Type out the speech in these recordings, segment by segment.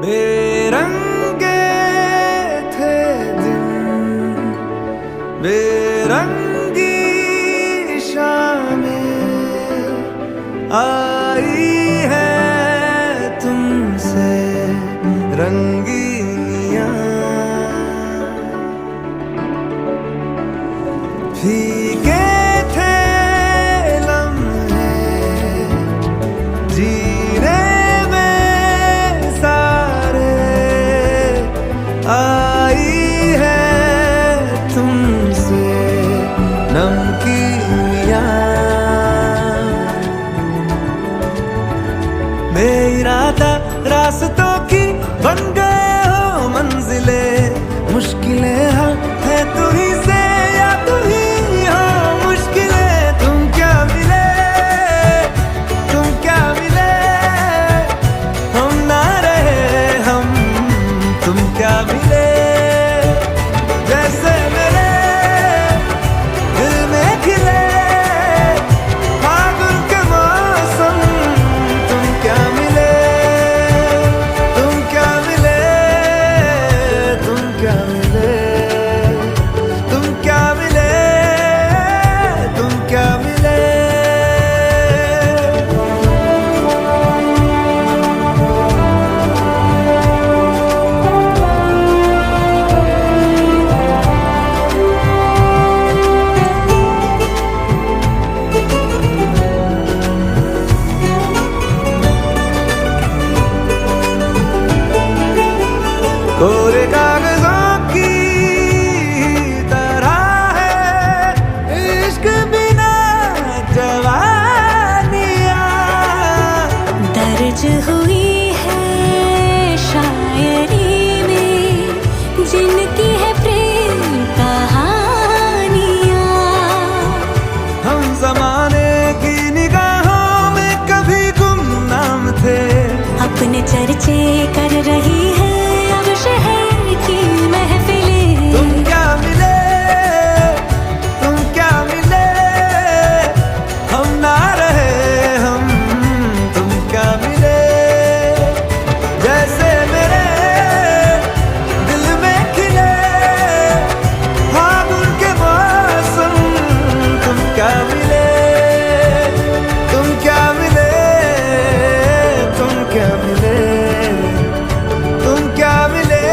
बेरंगे थे दिन, बेरंगी शामें आई है तुमसे रंगीनियां। फीके थे लम्हे जीने में सारे, आई है तुमसे नमकीनियां। बेइरादा रास्तों की बन गए हो मंजिले, मुश्किलें है तू ही से या तू ही हो मुश्किलें। तुम क्या मिले, तुम क्या मिले, हम ना रहे हम, तुम क्या मिले। जैसे मेरे दिल में खिले फागुन के मौसम, तुम क्या मिले, तुम क्या मिले, तुम क्या मिले, तुम क्या मिले, तुम क्या मिले। कोरे कागजों की तरह है इश्क बिना जवानियां, दर्ज हुई है शायरी में जिनकी है प्रेम कहानियां। हम जमाने की निगाहों में कभी गुमनाम थे, अपने चर्चे कर रही है अब शहर की महफिलें। तुम क्या मिले, तुम क्या मिले, हम ना रहे हम, तुम क्या मिले। जैसे मेरे दिल में खिले फागुन के मौसम, तुम क्या मिले, तुम क्या मिले, तुम क्या मिले, तुम क्या मिले,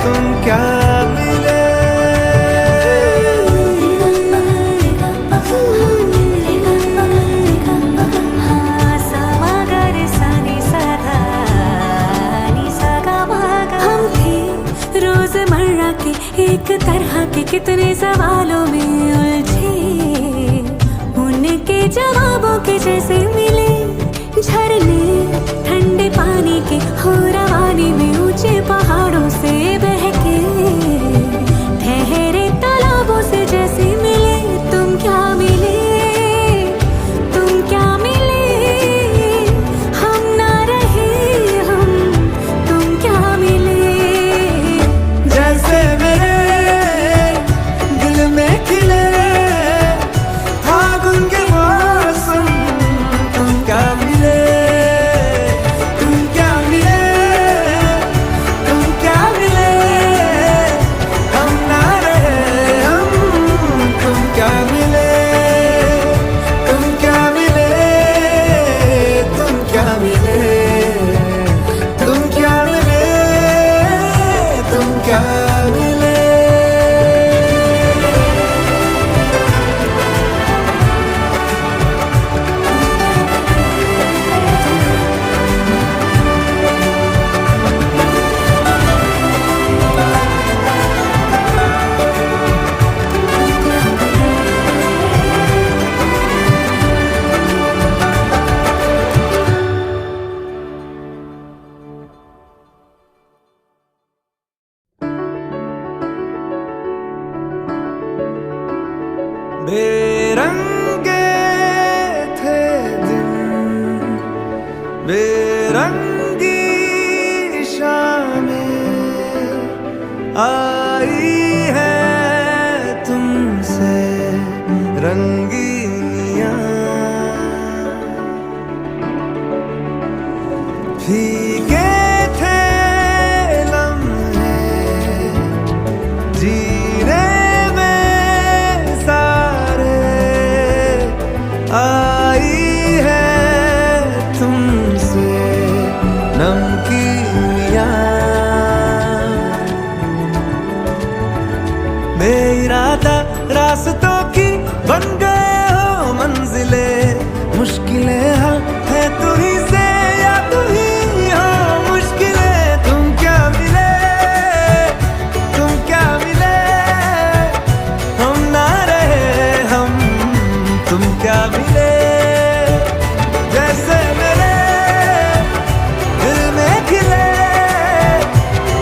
तुम क्या मिले। हम थे रोजमर्रा के एक तरह के कितने सवालों में उलझे, उनके जवाबों के जैसे मिले झरने ठंडे पानी के हो रवानी में ऊंचे पहाड़ों से बहके, ठहरे तालाबों से जैसे मिले। तुम क्या मिले, तुम क्या मिले, हम ना रहे हम, तुम क्या मिले। जैसे मेरे दिल में खिले फागुन के मौसम, तुम क्या मिले, तुम क्या मिले, तुम क्या मिले, हम ना रहे हम, तुम क्या मिले, तुम क्या मिले, तुम क्या मिले, तुम क्या मिले, तुम क्या मिले। बेरंगे थे दिन, बेरंगी शामें आई है तुमसे रंगीनियां। फीके आई है तुमसे नमकीनियाँ, बेइरादा रास्तों की बन गए हो मंजिलें, मुश्किलें हल है तू ही से या तू ही हो मुश्किलें। तुम क्या मिले, तुम क्या मिले, हम ना रहे हम, तुम क्या मिले। जैसे मेरे दिल में खिले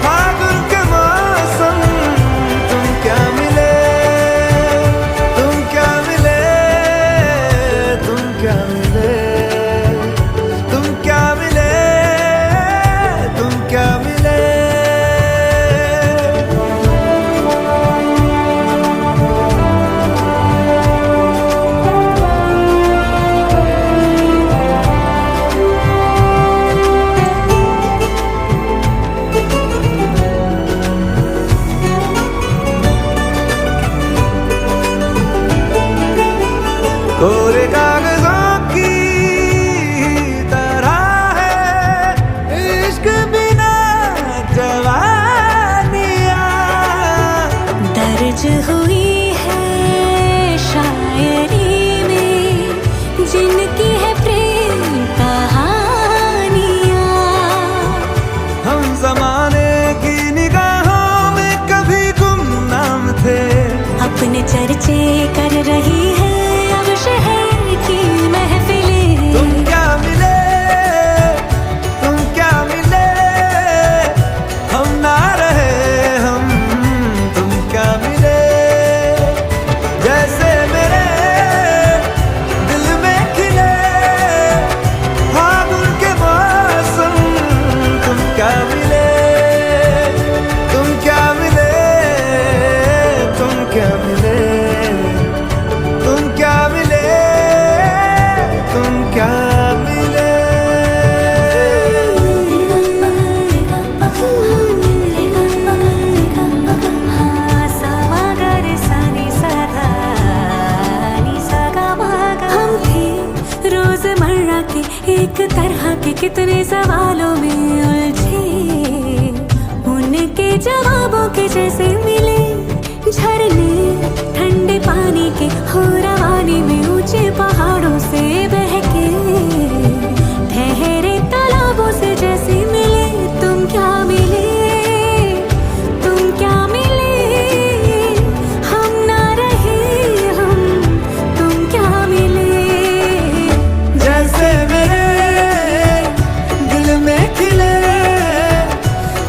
फागुन के मौसम, तुम क्या मिले, तुम क्या मिले, तुम क्या मिले, तुम क्या मिले, तुम क्या मिले। कोरे कागजों की तरह है इश्क बिना जवानियाँ, दर्ज हुई है शायरी में जिनकी है प्रेम कहानियाँ। हम जमाने की निगाहों में कभी गुमनाम थे, अपने चर्चे कर रही है अब शहर की महफिलें। तुम क्या मिले, तुम क्या मिले, हम ना रहे हम, तुम क्या मिले। जैसे मेरे दिल में खिले फागुन के मौसम, तुम क्या मिले, तुम क्या मिले, तुम क्या मिले, तुम क्या मिले, तुम क्या मिले। हम थे रोजमर्रा के एक तरह के कितने सवालों में उलझे, उनके जवाबों के जैसे मिले झरने ठंडे पानी के हो रवानी में, ऊंचे पहाड़ों से बहके ठहरे तालाबों से जैसे मिले। तुम क्या मिले, तुम क्या मिले, हम ना रहे हम, तुम क्या मिले। जैसे मेरे दिल में खिले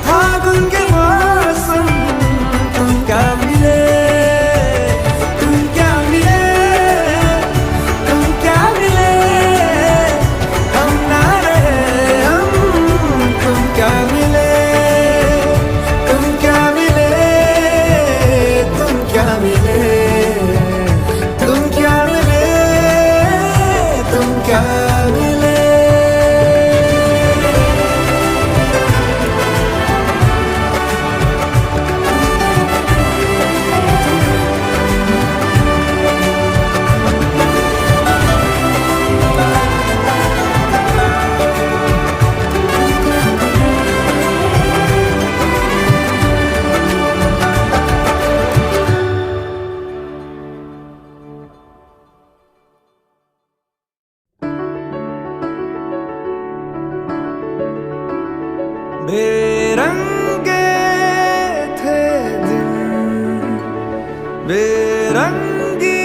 फागुन के मौसम, तुम क्या मिले, तुम क्या मिले, तुम क्या मिले, हम ना रहे हम, तुम क्या मिले, तुम क्या मिले, तुम क्या मिले, तुम क्या मिले, तुम क्या मिले। बेरंगे थे दिन, बेरंगी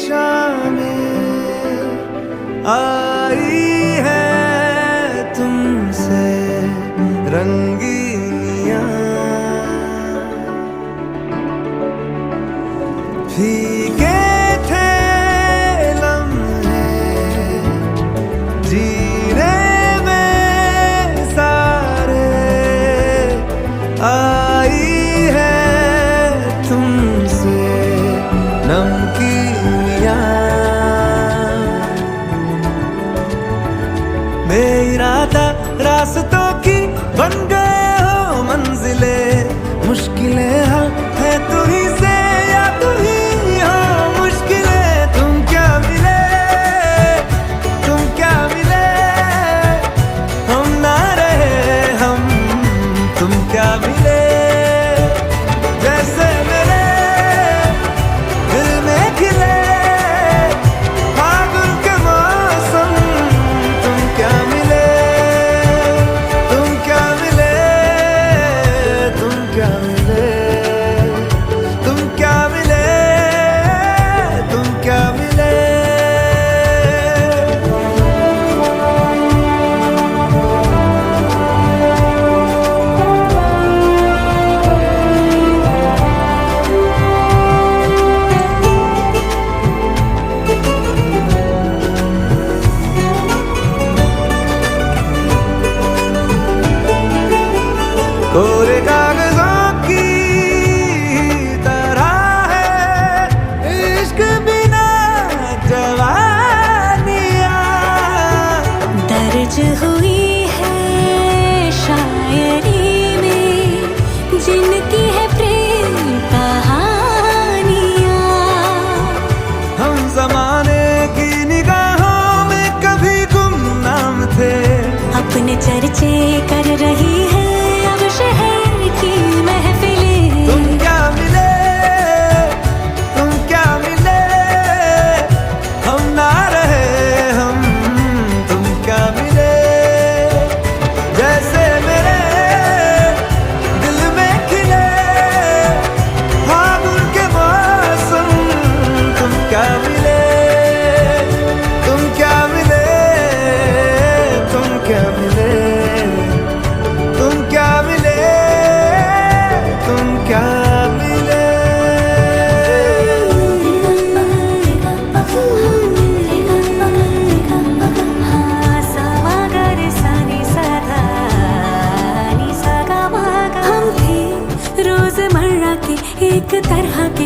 शामें, आई है तुमसे रंगीनियाँ, फीके थे लम्हे जीने में सारे, आई है तुमसे नमकीनियाँ, बेइरादा रास्तों की बन गए हो मंजिलें, मुश्किलें हल है तू ही से या तू ही हो मुश्किलें। तुम क्या मिले,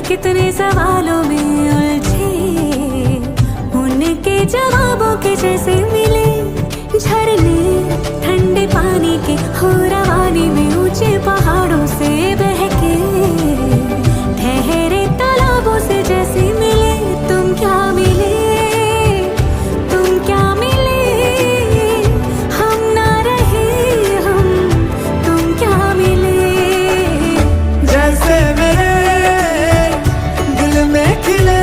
कितने सवालों में उलझे, उनके जवाबों के जैसे मिले झरने ठंडे पानी के हो रवानी में ऊंचे पहाड़ों से बहके, ठहरे तालाबों से जैसे मिले तुम क्या मिले, तुम क्या मिले, हम ना रहे हम, तुम क्या मिले। जैसे मेरे दिल में खिले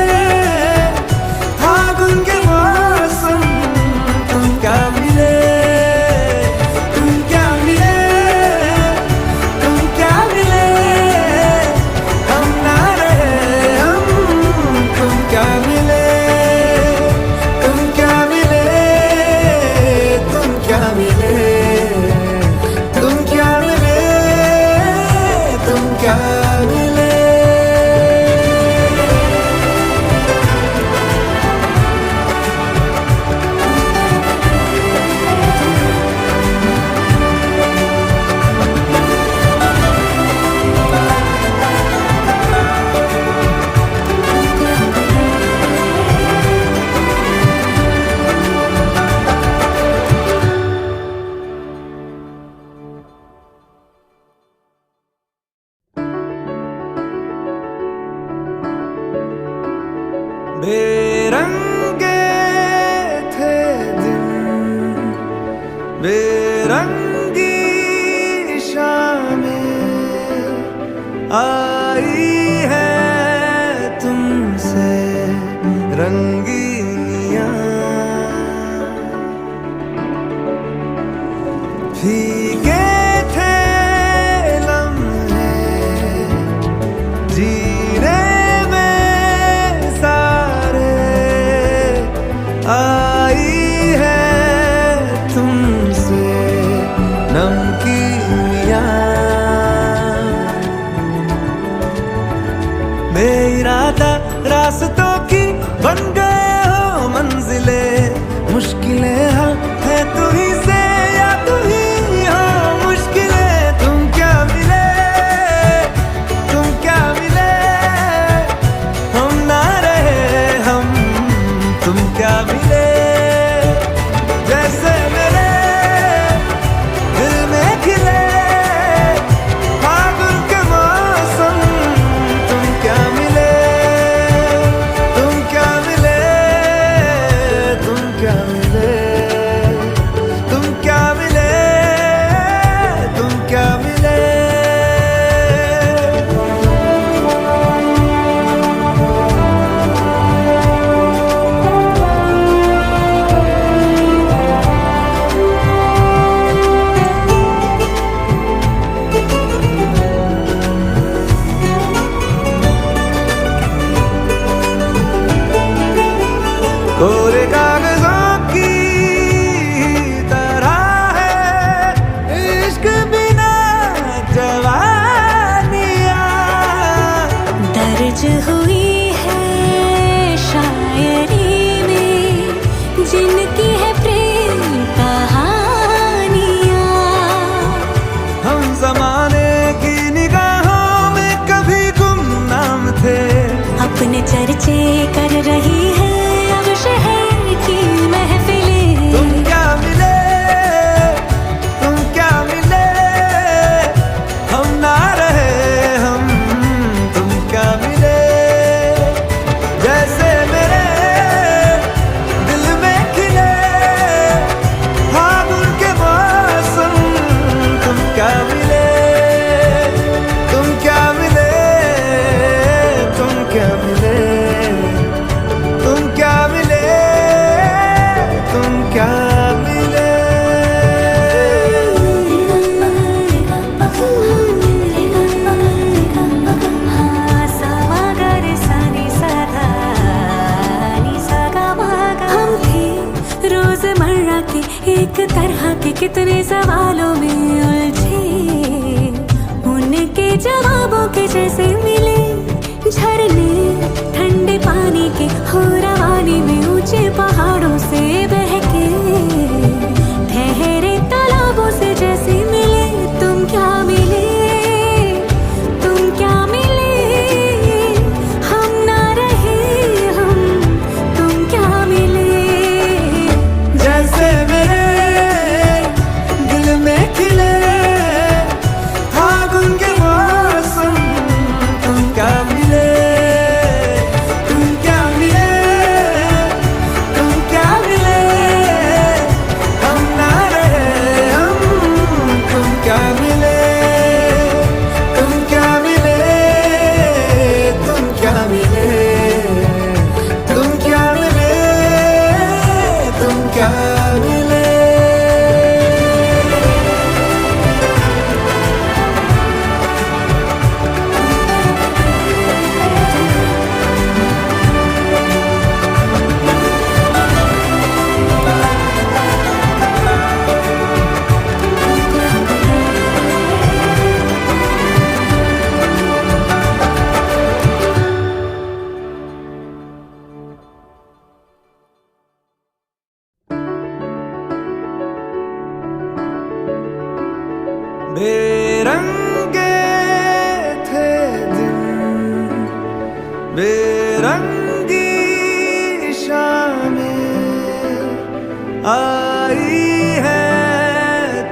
फागुन के मौसम, तुम क्या मिले, तुम क्या मिले, तुम क्या मिले, हम ना रहे हम, तुम क्या मिले, तुम क्या मिले, तुम क्या मिले, तुम क्या मिले, तुम क्या मिले। बेरंगे थे दिन, बेरंगी शामें आई है तुमसे रंगीनियां, फीके थे लम्हे जीने में सारे, आई है तुमसे नमकीनियां, बेइरादा रास्तों की बन गए हो मंजिलें, मुश्किलें हल है तू ही से या तू ही हो मुश्किलें। तुम क्या मिले, तुम क्या मिले, हम ना रहे हम, तुम क्या मिले। जैसे मेरे दिल में खिले फागुन के मौसम, तुम क्या मिले, तुम क्या मिले, तुम क्या मिले, तुम क्या मिले, तुम क्या मिले। कोरे कागजों की तरह है इश्क बिना जवानियां, दर्ज हुई है शायरी में जिनकी है प्रेम कहानियां, हम जमाने की निगाहों में कभी गुमनाम थे, अपने चर्चे कर रही है अब शहर की महफिलें। तुम क्या मिले, तुम क्या मिले, हम ना रहे हम, तुम क्या मिले। जैसे मेरे दिल में खिले फागुन के मौसम, तुम क्या मिले, तुम क्या मिले, तुम क्या मिले, तुम क्या मिले, तुम क्या मिले। हम थे रोजमर्रा के एक तरह के कितने सवालों में उलझे, उनके जवाबों के जैसे मिले झरने ठंडे पानी के हो रवानी में ऊंचे पहाड़ों से बहके, ठहरे तालाबों से जैसे मिले तुम क्या मिले, तुम क्या मिले, क्या मिले। बेरंगे थे दिन, बेरंगी शामें आई है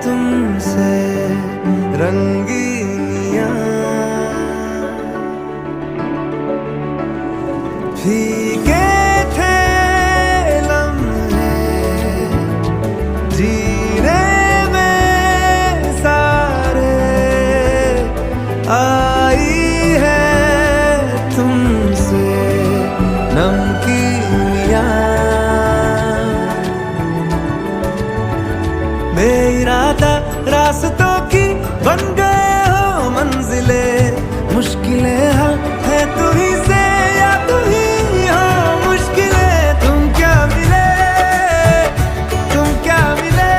तुमसे रंगीनियां। फीके थे लम्हे जीने आई है तुमसे नमकीनियां। बेइरादा रास्तों की बन गए हो मंजिले, मुश्किलें हल है तू ही से या तू ही हो मुश्किलें। तुम क्या मिले, तुम क्या मिले,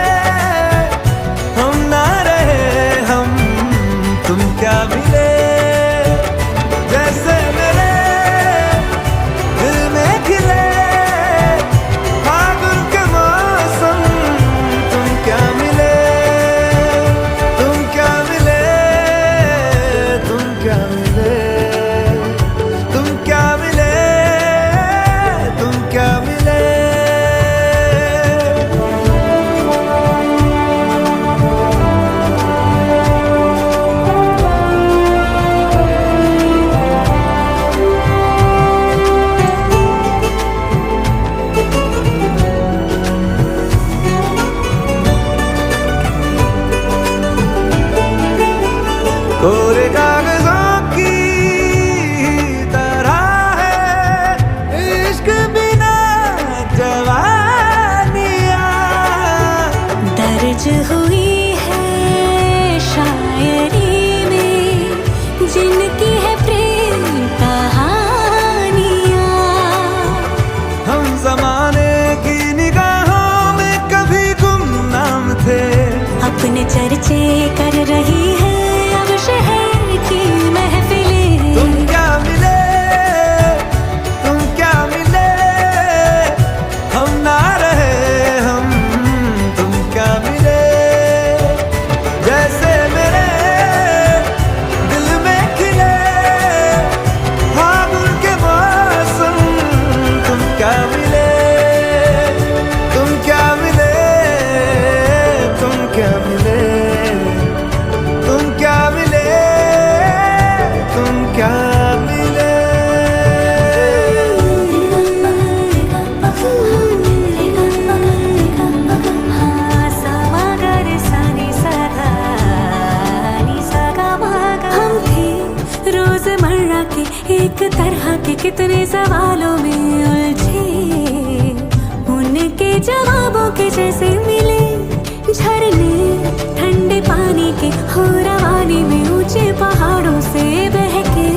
हम ना रहे हम, तुम क्या मिले। जैसे मेरे दिल में खिले फागुन के मौसम, तुम क्या मिले, तुम क्या मिले, तुम क्या मिले, तुम क्या मिले, तुम क्या मिले। कोरे कागजों की तरह है इश्क बिना जवानियां। दर्ज हुई है शायरी में जिनकी है प्रेम कहानियां। हम जमाने की निगाहों में कभी गुमनाम थे, अपने चर्चे कर रही है अब शहर की महफिलें। तुम क्या मिले, तुम क्या मिले, हम ना रहे हम, तुम क्या मिले। जैसे मेरे दिल में खिले फागुन के मौसम, तुम क्या मिले, तुम क्या मिले, तुम क्या मिले, तुम क्या मिले, तुम क्या मिले। हम थे रोजमर्रा के एक तरह के कितने सवालों में उलझे, उनके जवाबों के जैसे मिले झरने ठंडे पानी के हो रवानी में ऊंचे पहाड़ों से बहके।